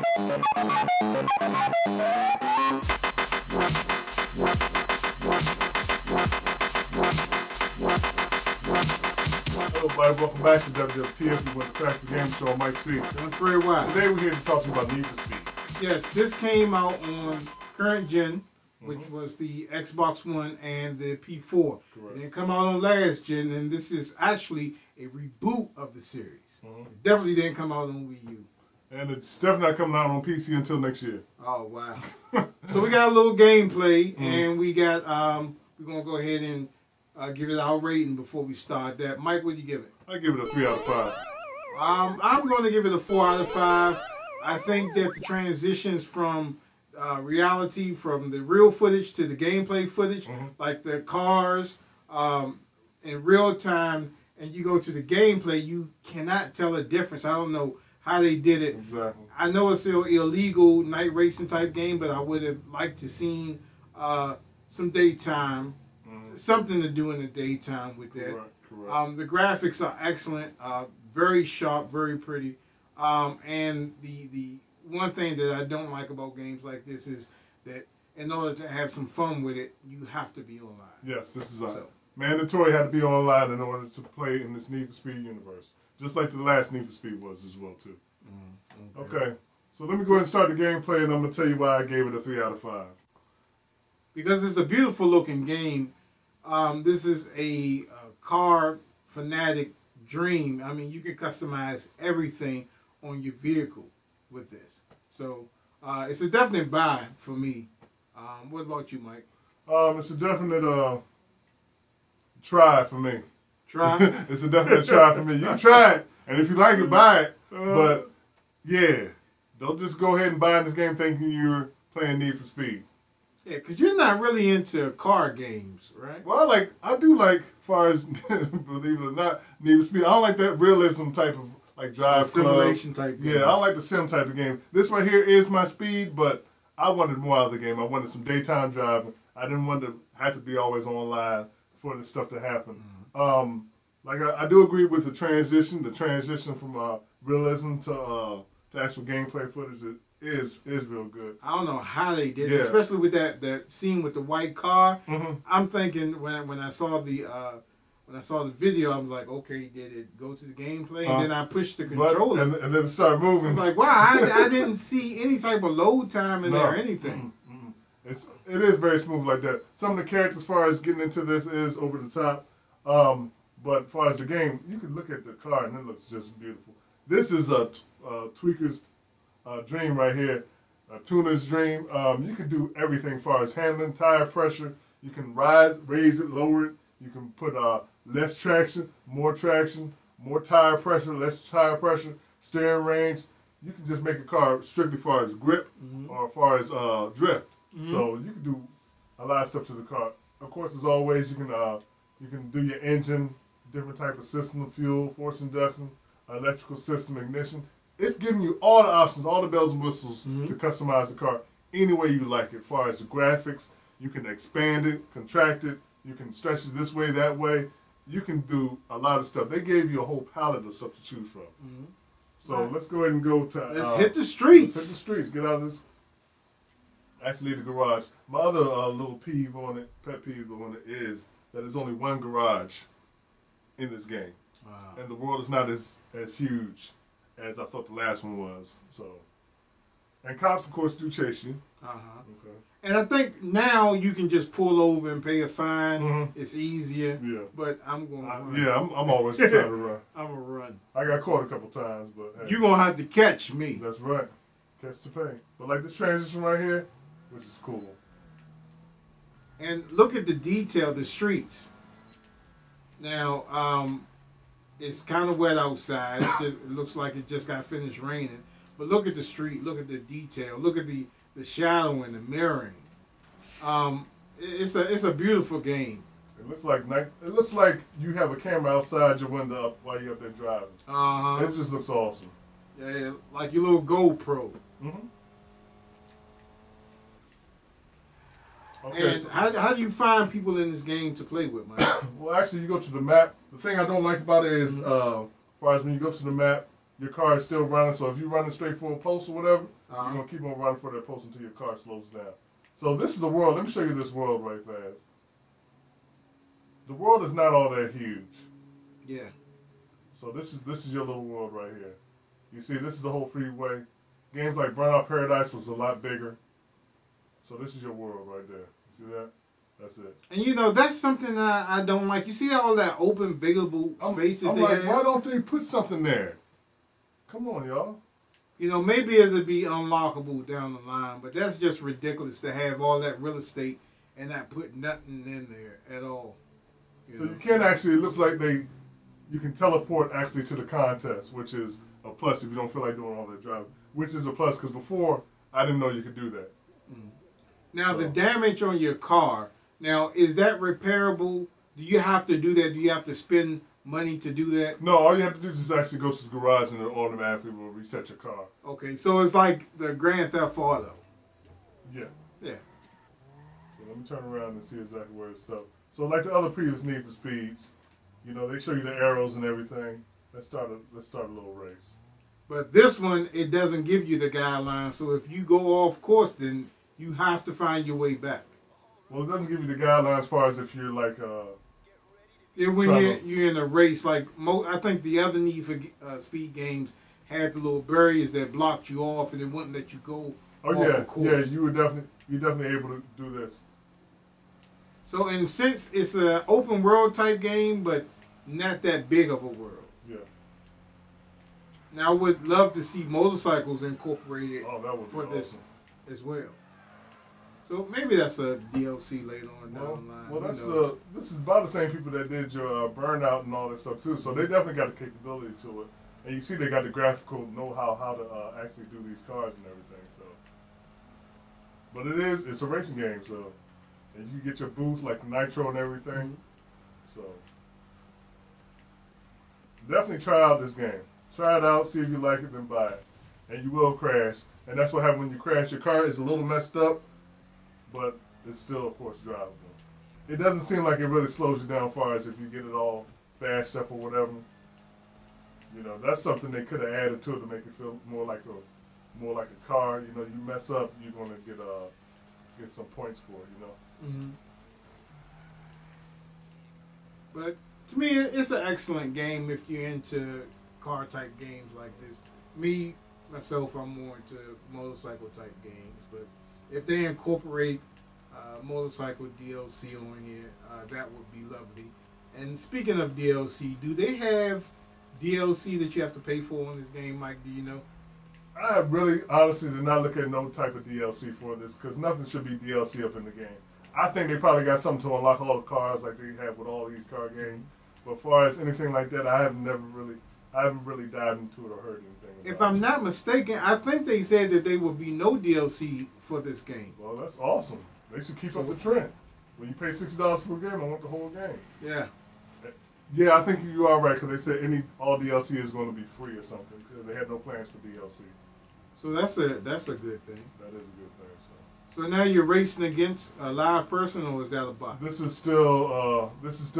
Hello everybody, welcome back to WWTF. We went to Crash the Game Show on Mike C. Doing very well. Today we're here to talk to you about Need for Speed. Yes, this came out on current gen, which was the Xbox One and the P4. Correct. It didn't come out on last gen, and this is actually a reboot of the series. It definitely didn't come out on Wii U. And it's definitely not coming out on PC until next year. Oh, wow. So we got a little gameplay, and we got, we're going to go ahead and give it our rating before we start that. Mike, what do you give it? I give it a 3 out of 5. I'm going to give it a 4 out of 5. I think that the transitions from reality, from the real footage to the gameplay footage, like the cars in real time, and you go to the gameplay, you cannot tell a difference. I don't know how they did it. Exactly. I know it's an illegal night racing type game, but I would have liked to seen some daytime, something to do in the daytime with that. Correct. The graphics are excellent, very sharp, very pretty. And the one thing that I don't like about games like this is that in order to have some fun with it, you have to be online. Yes, this is mandatory. Had to be online in order to play in this Need for Speed universe, just like the last Need for Speed was as well too. Okay, so let me go ahead and start the gameplay, and I'm gonna tell you why I gave it a 3 out of 5. Because it's a beautiful looking game. This is a car fanatic dream. I mean, you can customize everything on your vehicle with this. So it's a definite buy for me. What about you, Mike? It's a definite try for me. Try? It's a definite try for me. You try it, and if you like it, buy it. But yeah, don't just go ahead and buy this game thinking you're playing Need for Speed. Yeah, because you're not really into car games, right? Well, I do like, far as believe it or not, Need for Speed. I don't like that realism type of drive simulation type game. Yeah, I don't like the sim type of game. This right here is my speed, but I wanted more out of the game. I wanted some daytime driving. I didn't want to have to be always online for this stuff to happen. I do agree with the transition. The transition from realism to actual gameplay footage is real good. I don't know how they did it, especially with that scene with the white car. I'm thinking when I saw the video, I was like, okay, did it go to the gameplay? And then I pushed the controller, and then it started moving. I'm like, wow, I didn't see any type of load time in there or anything. It is very smooth like that. Some of the characters, as far as getting into this, is over the top. But as far as the game, you can look at the car and it looks just beautiful. This is a tweaker's dream right here, a tuner's dream. You can do everything as far as handling, tire pressure. You can raise it, lower it. You can put less traction, more tire pressure, less tire pressure, steering range. You can just make a car strictly as far as grip or as far as drift. So you can do a lot of stuff to the car. Of course, as always, you can do your engine, different type of system, fuel, force induction, electrical system, ignition. It's giving you all the options, all the bells and whistles to customize the car any way you like it. As far as the graphics, you can expand it, contract it, you can stretch it this way, that way. You can do a lot of stuff. They gave you a whole palette of stuff to choose from. So let's go ahead and go to... Let's hit the streets. Let's hit the streets. Get out of this... Actually, the garage. My other little pet peeve on it is that there's only one garage in this game. Wow. And the world is not as huge as I thought the last one was. So, and cops, of course, do chase you. Okay. And I think now you can just pull over and pay a fine. It's easier. Yeah. But I'm going to run. Yeah, I'm always trying to run. I'm going to run. I got caught a couple times, but hey. You're going to have to catch me. That's right. Catch the pay. But like this transition right here, which is cool. And look at the detail, the streets. Now, it's kind of wet outside. It looks like it just got finished raining. But look at the street. Look at the detail. Look at the shadowing, the mirroring. It's a beautiful game. It looks like you have a camera outside your window up while you're up there driving. It just looks awesome. Yeah, like your little GoPro. Okay, and how do you find people in this game to play with, Mike? Well, actually, you go to the map. The thing I don't like about it is, as far as when you go to the map, your car is still running. So if you're running straight for a post or whatever, Uh-huh. you're going to keep on running for that post until your car slows down. So this is the world. Let me show you this world right fast. The world is not all that huge. Yeah. So this is your little world right here. You see, this is the whole freeway. Games like Burnout Paradise was a lot bigger. So this is your world right there. You see that? That's it. And you know, that's something that I don't like. You see all that open, available space that I'm they like, have? why don't they put something there? Come on, y'all. You know, maybe it'll be unlockable down the line, but that's just ridiculous to have all that real estate and not put nothing in there at all. So you can actually, it looks like you can teleport actually to the contest, which is a plus if you don't feel like doing all that driving. Which is a plus, because before, I didn't know you could do that. Now, the damage on your car, now, is that repairable? Do you have to do that? Do you have to spend money to do that? No, all you have to do is just actually go to the garage and it automatically will reset your car. Okay, so it's like the Grand Theft Auto. Yeah. Yeah. So let me turn around and see exactly where it's stuck. So like the other previous Need for Speeds, you know, they show you the arrows and everything. Let's start a little race. But this one, it doesn't give you the guidelines. So if you go off course, then you have to find your way back. Well, it doesn't give you the guidelines as far as if you're like Yeah, when you're in a race, like I think the other Need for Speed games had the little barriers that blocked you off and it wouldn't let you go. Oh yeah, yeah, you're definitely able to do this. So in a sense, it's an open world type game, but not that big of a world. Yeah. Now I would love to see motorcycles incorporated for this as well. So maybe that's a DLC later on down the line. Well, this is by the same people that did your Burnout and all that stuff too. So they definitely got the capability to it, and you see they got the graphical know-how how to actually do these cars and everything. So, but it's a racing game, so and you get your boosts like nitro and everything. So definitely try out this game. Try it out, see if you like it, then buy it, and you will crash. And that's what happens when you crash. Your car is a little messed up, but it's still, of course, drivable. It doesn't seem like it really slows you down as far as if you get it all bashed up or whatever. You know, that's something they could have added to it to make it feel more like a car. You know, you mess up, you're gonna get some points for it. You know. Mm-hmm. But to me, it's an excellent game if you're into car type games like this. Myself, I'm more into motorcycle type games, but if they incorporate motorcycle DLC on here, that would be lovely. And speaking of DLC, do they have DLC that you have to pay for on this game, Mike? Do you know? I really, honestly, did not look at no type of DLC for this because nothing should be DLC up in the game. I think they probably got something to unlock all the cars like they have with all these car games. But as far as anything like that, I haven't really dived into it or heard anything about If I'm not mistaken, I think they said that there would be no DLC for this game. Well, that's awesome. They should keep up the trend. When you pay $60 for a game, I want the whole game. Yeah. Yeah, I think you are right because they said all DLC is going to be free or something because they had no plans for DLC. So that's a good thing. That is a good thing. So now you're racing against a live person, or is that a bot? This is still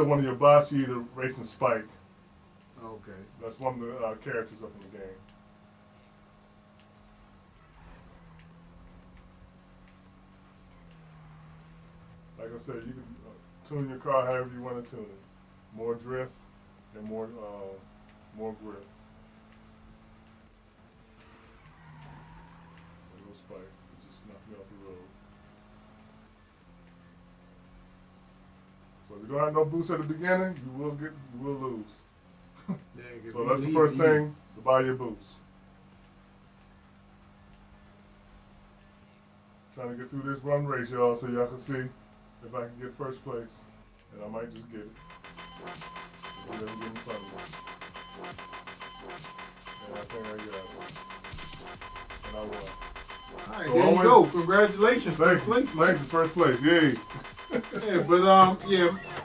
one of your bots. You're either racing Spike. Okay. That's one of the characters up in the game. Like I said, you can tune your car however you want to tune it. More drift and more grip. A little Spike. It just knocked me off the road. So if you don't have no boost at the beginning, you will lose. Yeah, so that's the first thing, to buy your boots. Trying to get through this run race, y'all, so y'all can see if I can get first place. And I might just get it. Get in front of me. And I think I got it. And I won. All right, so there you go. Congratulations. Thank you. First place. Yay. Yeah, but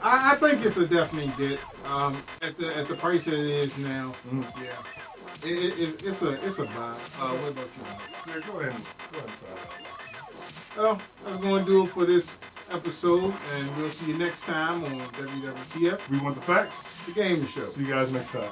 I think it's a definitely get. At the price that it is now, yeah, it's a buy. What about you? Yeah, go ahead and try it. Well, that's going to do it for this episode, and we'll see you next time on WWTF. We want the facts. The Gaming Show. See you guys next time.